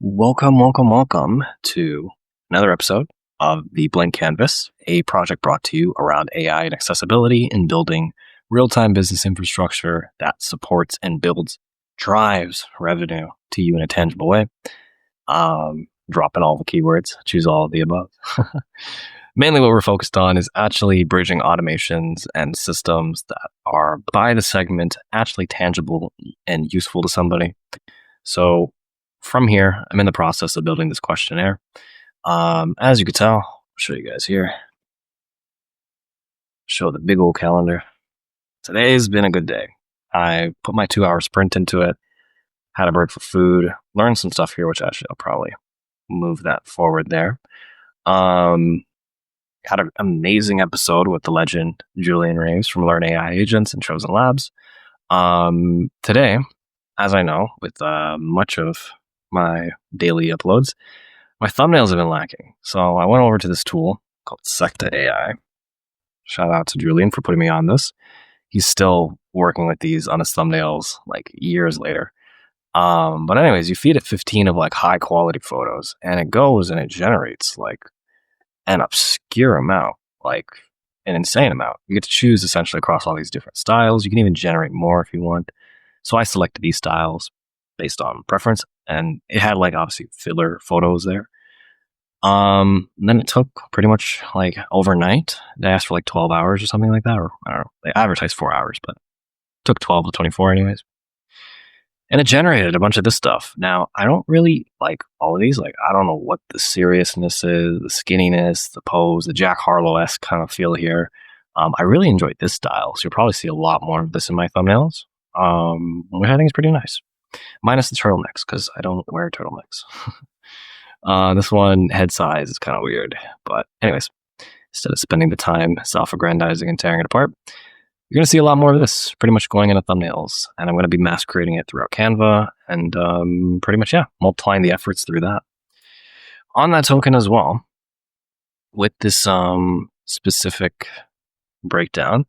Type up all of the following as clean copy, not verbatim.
Welcome to another episode of The Blank Canvas, a project brought to you around AI and accessibility in building real-time business infrastructure that supports and drives revenue to you in a tangible way. Drop in all the keywords, choose all of the above. Mainly what we're focused on is actually bridging automations and systems that are by the segment actually tangible and useful to somebody. So from here, I'm in the process of building this questionnaire. As you can tell, I'll show you guys here. Show the big old calendar. Today's been a good day. I put my 2-hour sprint into it, had a break for food, learned some stuff here, which actually I'll probably move that forward there. Had an amazing episode with the legend Julian Raves from Learn AI Agents and Chosen Labs. Today, as I know, with much of my daily uploads, my thumbnails have been lacking. So I went over to this tool called Secta.ai. Shout out to Julian for putting me on this. He's still working with these on his thumbnails like years later. But anyways, you feed it 15 of like high quality photos and it goes and it generates like an obscure amount, like an insane amount. You get to choose essentially across all these different styles. You can even generate more if you want. So I selected these styles based on preference, and it had like obviously filler photos there. Then it took pretty much like overnight. They asked for like 12 hours or something like that, or I don't know. They advertised 4 hours, but it took 12 to 24 anyways. And it generated a bunch of this stuff. Now, I don't really like all of these. Like, I don't know what the seriousness is, the skinniness, the pose, the Jack Harlow-esque kind of feel here. I really enjoyed this style, so you'll probably see a lot more of this in my thumbnails, which I think is pretty nice. Minus the turtlenecks, because I don't wear turtlenecks. This one, head size, is kind of weird. But anyways, instead of spending the time self-aggrandizing and tearing it apart, you're going to see a lot more of this pretty much going into thumbnails. And I'm going to be mass creating it throughout Canva and pretty much, multiplying the efforts through that. On that token as well, with this specific breakdown,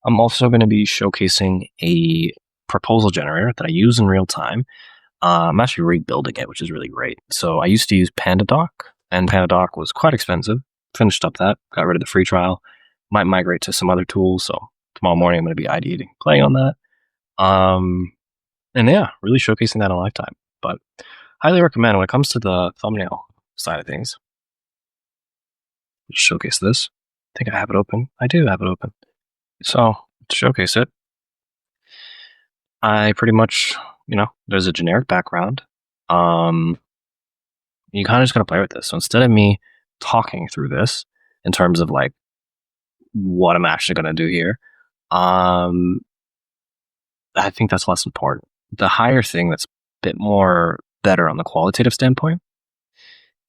I'm also going to be showcasing a proposal generator that I use in real time. I'm actually rebuilding it, which is really great. So I used to use PandaDoc, and PandaDoc was quite expensive. Finished up that, got rid of the free trial. Might migrate to some other tools. So tomorrow morning I'm going to be ideating, playing on that. And yeah, really showcasing that in a lifetime. But highly recommend when it comes to the thumbnail side of things. Just showcase this. I think I have it open. I do have it open. So to showcase it, I pretty much, there's a generic background. You kind of just got to play with this. So instead of me talking through this in terms of like what I'm actually going to do here, I think that's less important. The higher thing that's a bit more better on the qualitative standpoint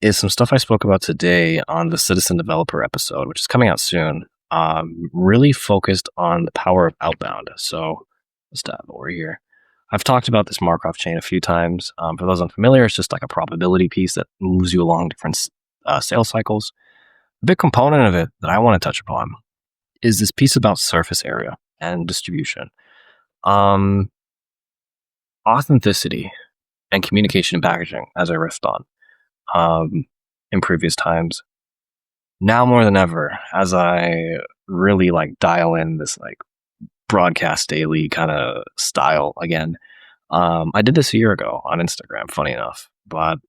is some stuff I spoke about today on the Citizen Developer episode, which is coming out soon. Really focused on the power of outbound. So let's dive over here. I've talked about this Markov chain a few times. For those unfamiliar, it's just like a probability piece that moves you along different sales cycles. A big component of it that I want to touch upon is this piece about surface area and distribution. Authenticity and communication and packaging, as I riffed on in previous times. Now more than ever, as I really like dial in this like broadcast daily kind of style again. I did this a year ago on Instagram, funny enough, but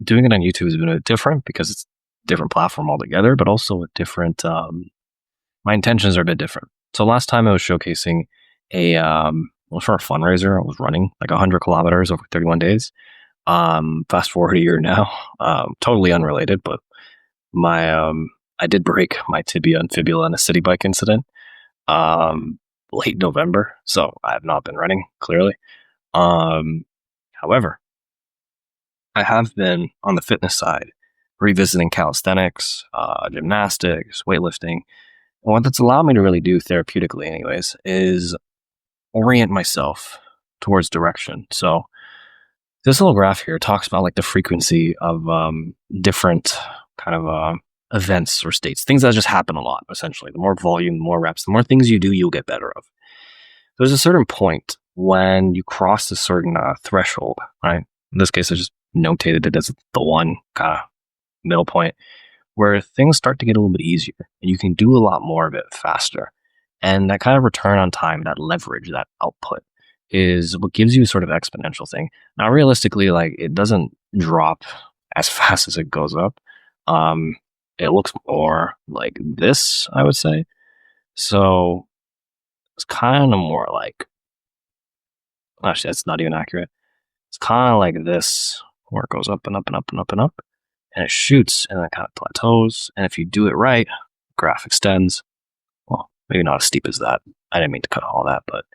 doing it on YouTube has been a bit different because it's a different platform altogether, but also a different, my intentions are a bit different. So last time I was showcasing for a fundraiser. I was running like 100 kilometers over 31 days. Fast forward a year now, totally unrelated, but I did break my tibia and fibula in a city bike incident. Late November, so I have not been running, clearly. However, I have been on the fitness side, revisiting calisthenics, gymnastics, weightlifting. And what that's allowed me to really do therapeutically anyways, is orient myself towards direction. So this little graph here talks about like the frequency of different kind of events or states, things that just happen a lot, essentially. The more volume, the more reps, the more things you do, you'll get better of. There's a certain point when you cross a certain threshold, right? In this case, I just notated it as the one kind of middle point where things start to get a little bit easier and you can do a lot more of it faster. And that kind of return on time, that leverage, that output is what gives you sort of exponential thing. Now, realistically, like it doesn't drop as fast as it goes up. It looks more like this, I would say. So it's kind of more like, actually, that's not even accurate. It's kind of like this, where it goes up and up and up and up and up, and it shoots and then it kind of plateaus. And if you do it right, graph extends. Well, maybe not as steep as that. I didn't mean to cut all that, but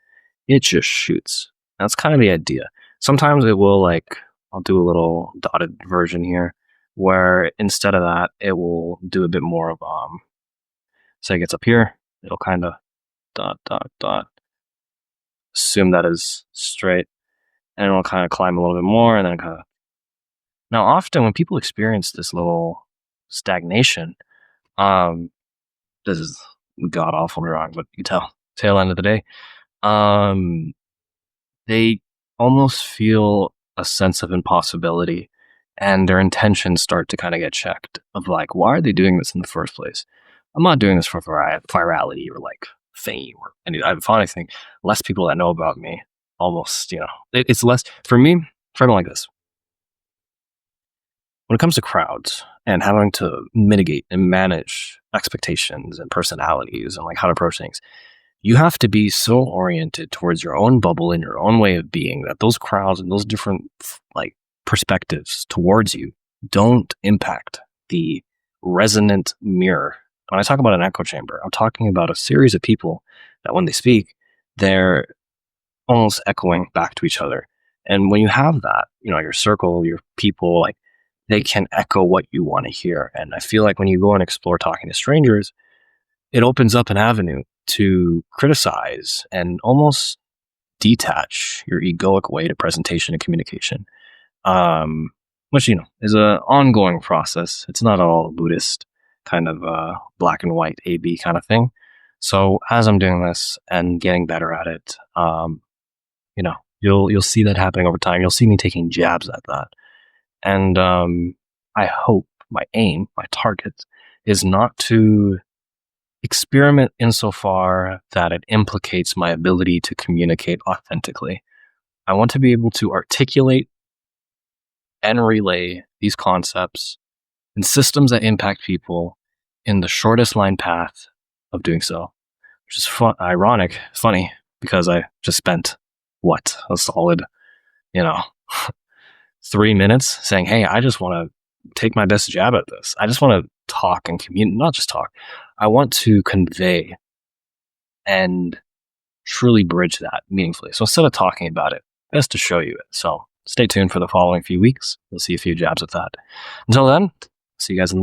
it just shoots. That's kind of the idea. Sometimes it will like, I'll do a little dotted version here where instead of that, it will do a bit more of, say it gets up here, it'll kind of dot, dot, dot, assume that is straight, and it'll kind of climb a little bit more and then kind of. Now, often when people experience this little stagnation, this is god awful wrong, but you can tell, tail end of the day, they almost feel a sense of impossibility and their intentions start to kind of get checked of like, why are they doing this in the first place? I'm not doing this for virality or like fame or any. I find anything less people that know about me. Almost, it's less for me. Frame it like this: when it comes to crowds and having to mitigate and manage expectations and personalities and like how to approach things, you have to be so oriented towards your own bubble and your own way of being that those crowds and those different like perspectives towards you don't impact the resonant mirror. When I talk about an echo chamber, I'm talking about a series of people that when they speak, they're almost echoing back to each other. And when you have that, your circle, your people, like they can echo what you want to hear. And I feel like when you go and explore talking to strangers, it opens up an avenue to criticize and almost detach your egoic way to presentation and communication, which, is an ongoing process. It's not all Buddhist kind of black and white A-B kind of thing. So as I'm doing this and getting better at it, you'll see that happening over time. You'll see me taking jabs at that. And I hope my aim, my target, is not to experiment insofar that it implicates my ability to communicate authentically. I want to be able to articulate and relay these concepts and systems that impact people in the shortest line path of doing so, which is funny, because I just spent, a solid, 3 minutes saying, hey, I just want to take my best jab at this. I just want to talk and communicate, not just talk. I want to convey and truly bridge that meaningfully. So instead of talking about it, best to show you it. So stay tuned for the following few weeks. You'll see a few jabs at that. Until then, see you guys in the next